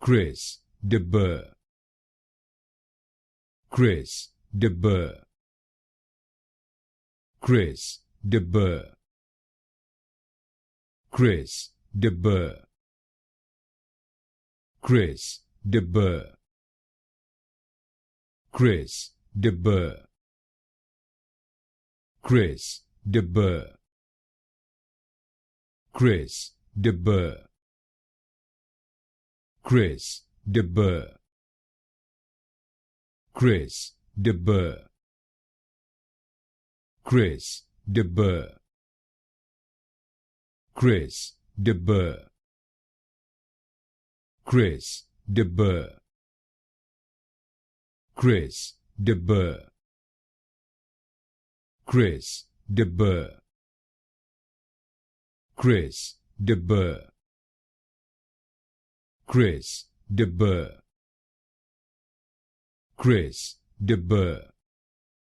Chris de Burgh, Chris de Burgh, Chris de Burgh, Chris de Burgh, Chris de Burgh, Chris de Burgh, Chris de Burgh, Chris de Burgh, Chris de Burgh, Chris de Burgh, Chris de Burgh, Chris de Burgh, Chris de Burgh, Chris de Burgh, Chris de Burgh, Chris de Burgh, Chris de Burgh, Chris de Burgh,